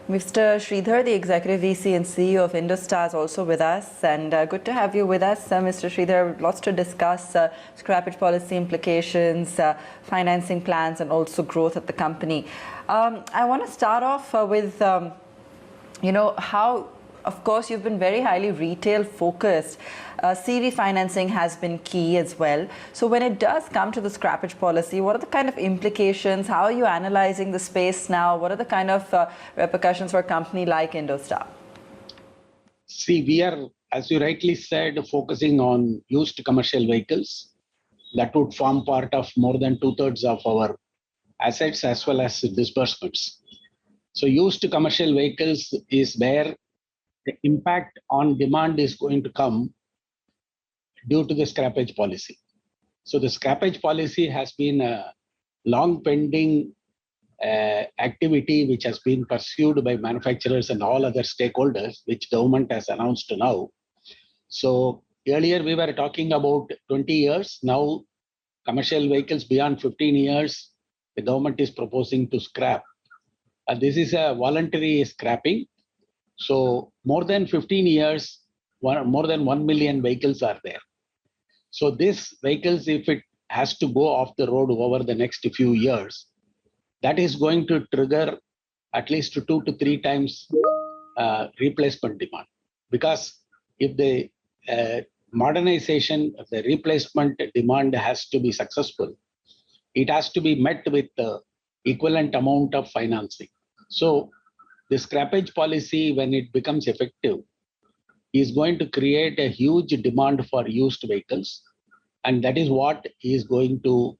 Mr. Sridhar, the Executive VC and CEO of IndoStar, is also with us. And good to have you with us, Mr. Sridhar. Lots to discuss, scrappage policy implications, financing plans, and also growth at the company. I want to start off with, how, of course, you've been very highly retail focused. CV financing has been key as well. So when it does come to the scrappage policy, what are the kind of implications? How are you analyzing the space now? What are the kind of repercussions for a company like IndoStar? See, we are, as you rightly said, focusing on used commercial vehicles. That would form part of more than 2/3 of our assets as well as disbursements. So used commercial vehicles is where the impact on demand is going to come due to the scrappage policy. So the scrappage policy has been a long pending activity which has been pursued by manufacturers and all other stakeholders, which government has announced now. So earlier we were talking about 20 years. Now commercial vehicles beyond 15 years, the government is proposing to scrap. This is a voluntary scrapping. So more than 15 years, more than 1 million vehicles are there. So these vehicles, if it has to go off the road over the next few years, that is going to trigger at least 2 to 3 times replacement demand. Because if the modernization of the replacement demand has to be successful, it has to be met with the equivalent amount of financing. So the scrappage policy, when it becomes effective, is going to create a huge demand for used vehicles. And that is what is going to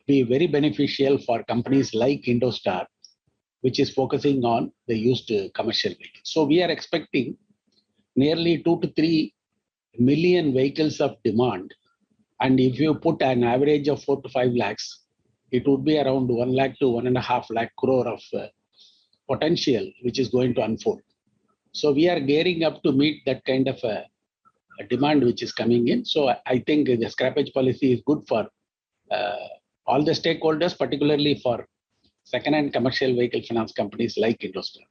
be very beneficial for companies like IndoStar, which is focusing on the used commercial vehicles. So we are expecting nearly 2 to 3 million vehicles of demand. And if you put an average of 4 to 5 lakhs, it would be around 1 lakh to 1.5 lakh crore of potential, which is going to unfold. So we are gearing up to meet that kind of a demand which is coming in. So I think the scrappage policy is good for all the stakeholders, particularly for second-hand commercial vehicle finance companies like IndoStar.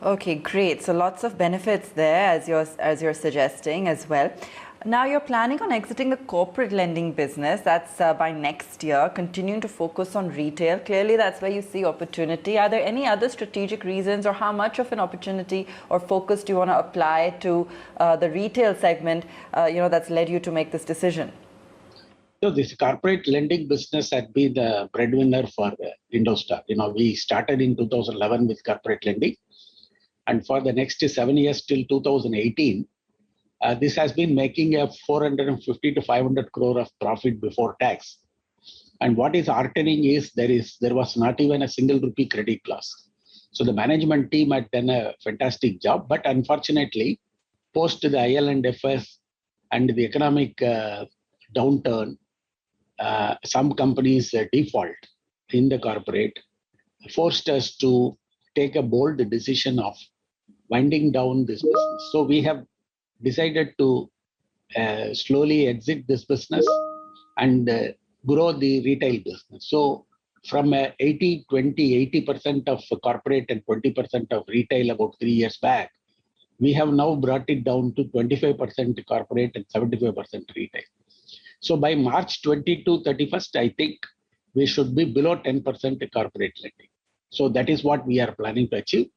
Okay, great. So lots of benefits there, as you're suggesting as well. Now you're planning on exiting the corporate lending business. That's by next year, continuing to focus on retail. Clearly, that's where you see opportunity. Are there any other strategic reasons, or how much of an opportunity or focus do you want to apply to the retail segment, that's led you to make this decision? So this corporate lending business had been the breadwinner for IndoStar. We started in 2011 with corporate lending, and for the next 7 years till 2018. This has been making a 450 to 500 crore of profit before tax. And what is heartening is there was not even a single rupee credit loss. So the management team had done a fantastic job, but unfortunately, post the IL&FS and the economic downturn, some companies default in the corporate forced us to take a bold decision of winding down this business. So we have decided to slowly exit this business and grow the retail business. So from 80% of corporate and 20% of retail about 3 years back, we have now brought it down to 25% corporate and 75% retail. So by March 31st, I think we should be below 10% corporate lending. So that is what we are planning to achieve.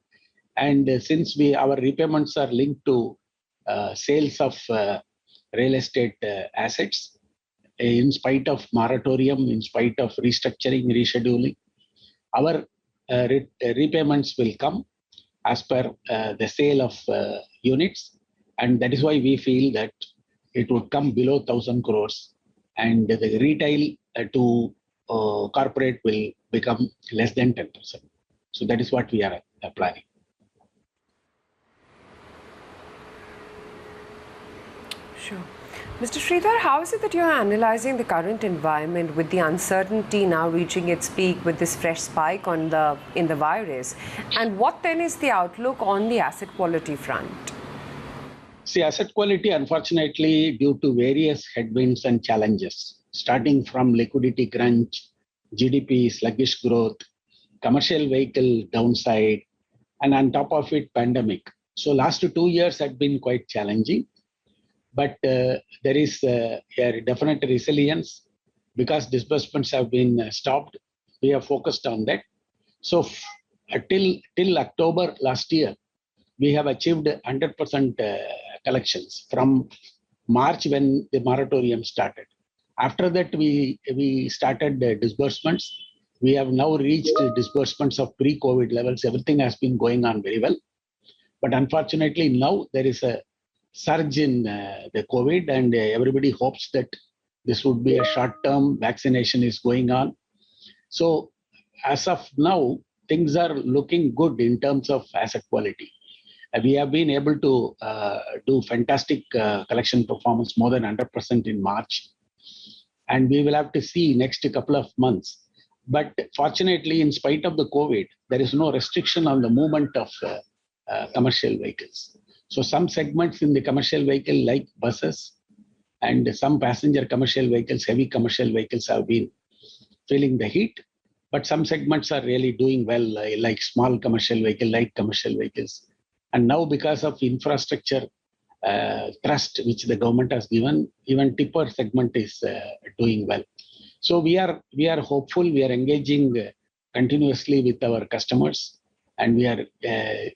And since our repayments are linked to sales of real estate assets, in spite of moratorium, in spite of restructuring, rescheduling, our repayments will come as per the sale of units. And that is why we feel that it would come below 1,000 crores. And the retail to corporate will become less than 10%. So that is what we are planning. Sure. Mr. Sridhar, how is it that you're analyzing the current environment with the uncertainty now reaching its peak with this fresh spike in the virus? And what then is the outlook on the asset quality front? See, asset quality, unfortunately, due to various headwinds and challenges. starting from liquidity crunch, GDP sluggish growth, commercial vehicle downside, and on top of it, pandemic. So last 2 years had been quite challenging, but there is a definite resilience because disbursements have been stopped. We have focused on that. So till October last year, we have achieved 100% collections from March when the moratorium started. After that, we started disbursements. We have now reached disbursements of pre-COVID levels. Everything has been going on very well. But unfortunately, now there is a surge in the COVID, and everybody hopes that this would be a short-term. Vaccination is going on. So as of now, things are looking good in terms of asset quality. We have been able to do fantastic collection performance, more than 100% in March. And we will have to see next couple of months. But fortunately, in spite of the COVID, there is no restriction on the movement of commercial vehicles. So some segments in the commercial vehicle like buses and some passenger commercial vehicles, heavy commercial vehicles have been feeling the heat. But some segments are really doing well, like small commercial vehicle, light commercial vehicles. And now because of infrastructure trust which the government has given, even tipper segment is doing well. So we are hopeful. We are engaging continuously with our customers, and we are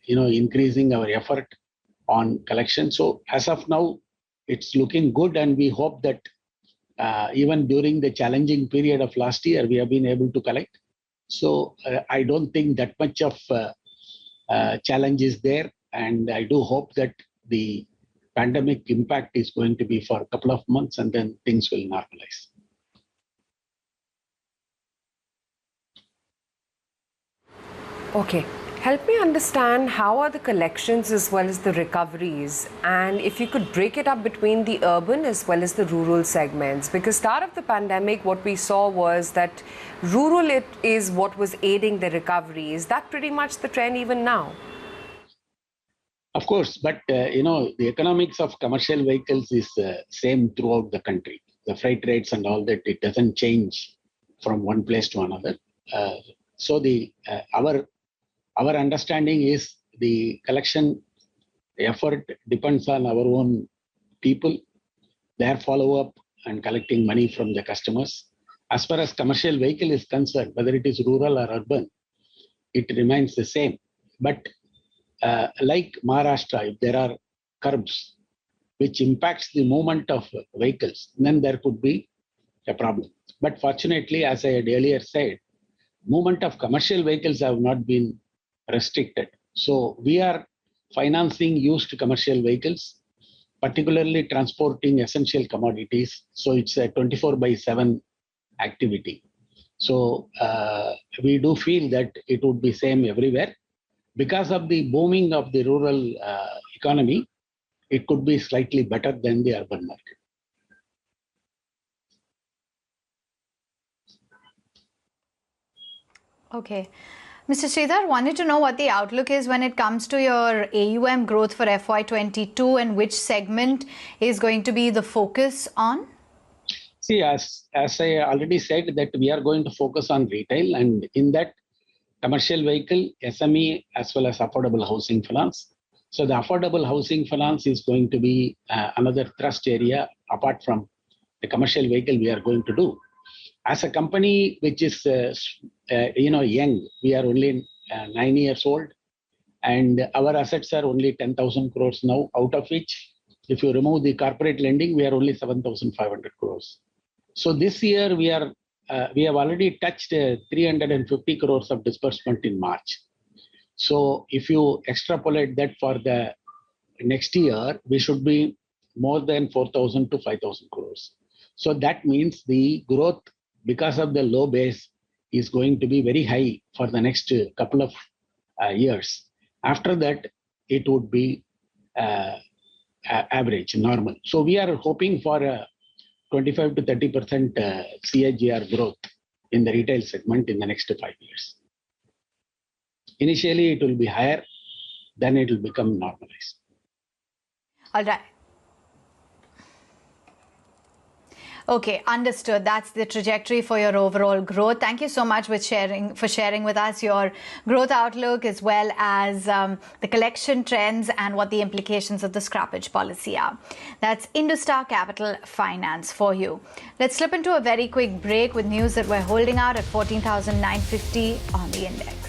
increasing our effort on collection. So as of now, it's looking good, and we hope that even during the challenging period of last year, we have been able to collect. So I don't think that much of challenge is there, and I do hope that the pandemic impact is going to be for a couple of months, and then things will normalize. Okay. Help me understand, how are the collections as well as the recoveries, and if you could break it up between the urban as well as the rural segments, because start of the pandemic what we saw was that rural is what was aiding the recovery. Is that pretty much the trend even now? Of course, but the economics of commercial vehicles is same throughout the country. The freight rates and all that, it doesn't change from one place to another. So our understanding is the collection effort depends on our own people, their follow-up and collecting money from the customers. As far as commercial vehicle is concerned, whether it is rural or urban, it remains the same. But like Maharashtra, if there are curbs which impacts the movement of vehicles, then there could be a problem. But fortunately, as I had earlier said, movement of commercial vehicles have not been restricted. So we are financing used commercial vehicles, particularly transporting essential commodities. So it's a 24/7 activity. So we do feel that it would be same everywhere. Because of the booming of the rural economy, it could be slightly better than the urban market. Okay. Mr. Sridhar, wanted to know what the outlook is when it comes to your AUM growth for FY22 and which segment is going to be the focus on? See, as I already said, that we are going to focus on retail, and in that commercial vehicle, SME, as well as affordable housing finance. So the affordable housing finance is going to be another thrust area apart from the commercial vehicle we are going to do. As a company which is young, we are only 9 years old, and our assets are only 10,000 crores now, out of which, if you remove the corporate lending, we are only 7,500 crores. So this year we have already touched 350 crores of disbursement in March. So if you extrapolate that for the next year, we should be more than 4,000 to 5,000 crores. So that means the growth, because of the low base, is going to be very high for the next couple of years. After that, it would be average, normal. So we are hoping for a 25 to 30% CAGR growth in the retail segment in the next 5 years. Initially, it will be higher, then it will become normalized. All right. Okay, understood. That's the trajectory for your overall growth. Thank you so much for sharing with us your growth outlook as well as the collection trends and what the implications of the scrappage policy are. That's IndoStar Capital Finance for you. Let's slip into a very quick break with news that we're holding out at 14,950 on the index.